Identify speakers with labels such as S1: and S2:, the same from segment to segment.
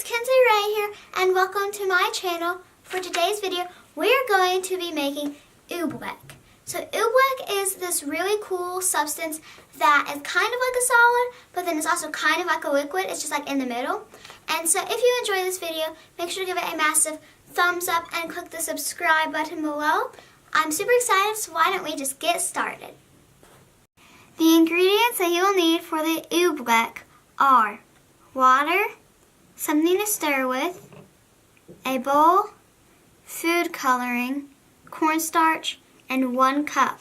S1: Kenzie right here, and welcome to my channel. For today's video, we're going to be making Oobleck. So Oobleck is this really cool substance that is kind of like a solid, but then it's also kind of like a liquid. It's just like in the middle. And so if you enjoy this video, make sure to give it a massive thumbs up and click the subscribe button below. I'm super excited, so why don't we just get started? The ingredients that you will need for the Oobleck are water, something to stir with, a bowl, food coloring, cornstarch, and 1 cup.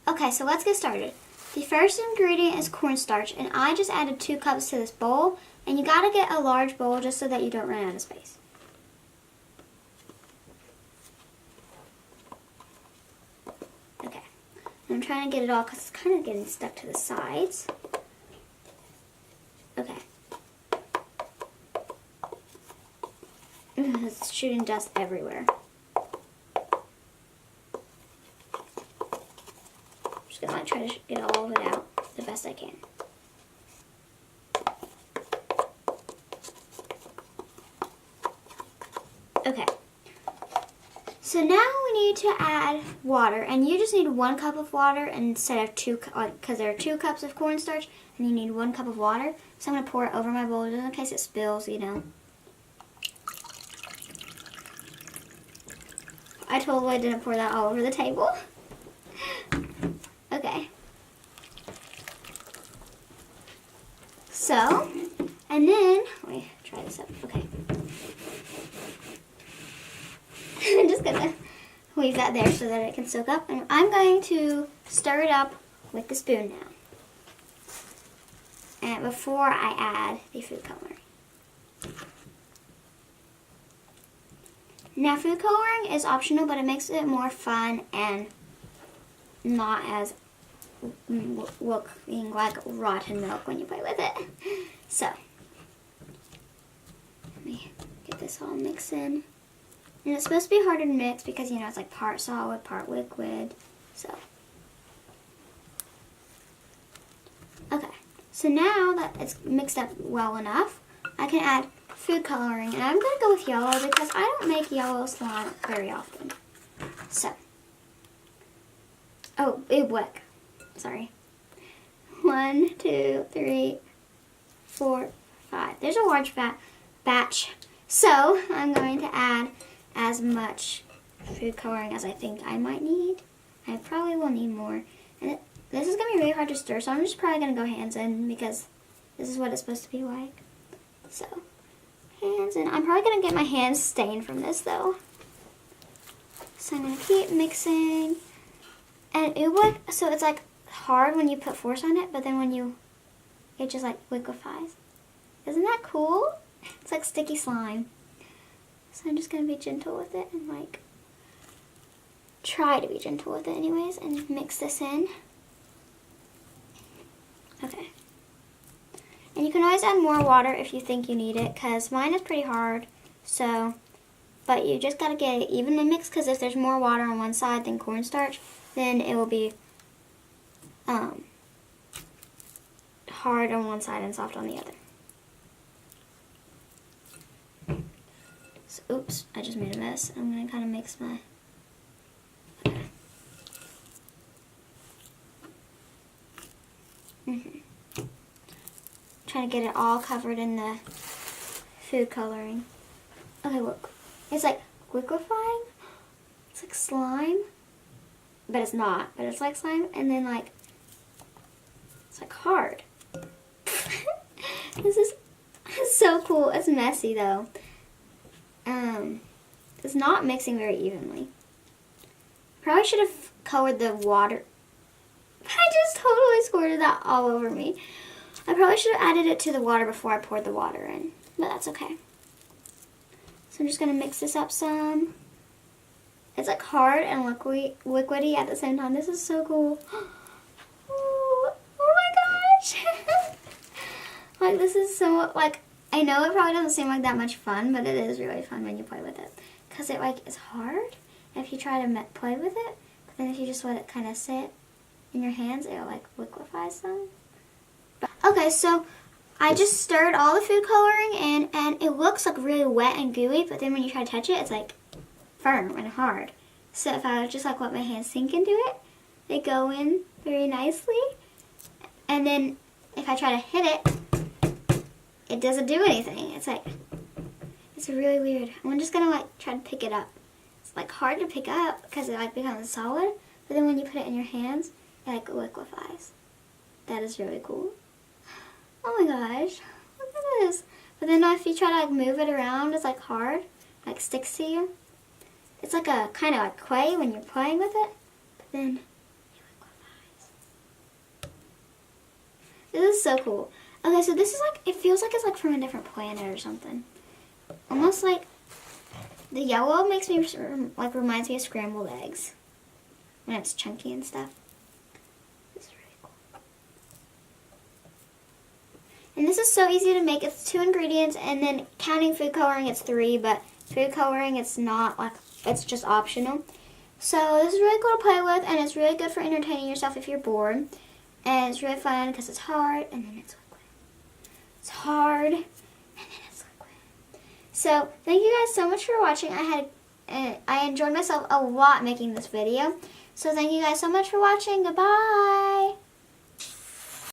S1: Okay, so let's get started. The first ingredient is cornstarch, and I just added 2 cups to this bowl, and you gotta get a large bowl just so that you don't run out of space. Okay, I'm trying to get it all because it's kind of getting stuck to the sides. Okay. It's shooting dust everywhere. I'm just gonna try to get all of it out the best I can. Okay. So now we need to add water, and you just need 1 cup of water instead of 2, because there are 2 cups of cornstarch, and you need 1 cup of water. So I'm gonna pour it over my bowl just in case it spills, you know. I totally didn't pour that all over the table. Okay. So, and then, let me try this up. Okay. I'm just gonna leave that there so that it can soak up. And I'm going to stir it up with the spoon now. And before I add the food coloring. Now, food coloring is optional, but it makes it more fun and not as looking like rotten milk when you play with it. So, let me get this all mixed in. And it's supposed to be harder to mix because, you know, it's like part solid, part liquid. So, okay. So now that it's mixed up well enough, I can add food coloring, and I'm going to go with yellow because I don't make yellow slime very often. So, oh, Oobleck. Sorry. 1, 2, 3, 4, 5. There's a large batch. So, I'm going to add as much food coloring as I think I might need. I probably will need more. And this is going to be really hard to stir, so I'm just probably going to go hands in because this is what it's supposed to be like. So, hands in. I'm probably going to get my hands stained from this though. So I'm going to keep mixing. And Oobleck, so it's like hard when you put force on it, but then when it just like liquefies. Isn't that cool? It's like sticky slime. So I'm just going to be gentle with it and like try to be gentle with it anyways and mix this in. Okay. And you can always add more water if you think you need it, because mine is pretty hard. So, but you just got to get it evenly mixed, because if there's more water on one side than cornstarch, then it will be hard on one side and soft on the other. So, oops, I just made a mess. I'm going to kind of mix my... Okay. Trying to get it all covered in the food coloring. Okay, look. It's like liquefying. It's like slime. But it's not. But it's like slime. And then like, it's like hard. This is so cool. It's messy though. It's not mixing very evenly. Probably should have colored the water. I just totally squirted that all over me. I probably should have added it to the water before I poured the water in, but that's okay. So I'm just going to mix this up some. It's like hard and liquidy at the same time. This is so cool. Oh my gosh. Like this is so, like, I know it probably doesn't seem like that much fun, but it is really fun when you play with it. Because it like is hard if you try to play with it, but then if you just let it kind of sit in your hands, it'll like liquefy some. Okay, so I just stirred all the food coloring in, and it looks like really wet and gooey, but then when you try to touch it, it's like firm and hard. So if I would just like let my hands sink into it, they go in very nicely. And then if I try to hit it, it doesn't do anything. It's like, it's really weird. I'm just gonna like try to pick it up. It's like hard to pick up because it like becomes solid, but then when you put it in your hands, it like liquefies. That is really cool. Oh my gosh, look at this. But then if you try to like move it around, it's like hard, like sticks to you. It's like a kind of like clay when you're playing with it, but then it liquefies. This is so cool. Okay, so this is like, it feels like it's like from a different planet or something. Almost like the yellow makes me like reminds me of scrambled eggs when it's chunky and stuff. And this is so easy to make. It's 2 ingredients, and then counting food coloring, it's 3, but food coloring, it's not, like, it's just optional. So this is really cool to play with, and it's really good for entertaining yourself if you're bored. And it's really fun because it's hard, and then it's liquid. It's hard, and then it's liquid. So thank you guys so much for watching. I enjoyed myself a lot making this video. So thank you guys so much for watching. Goodbye.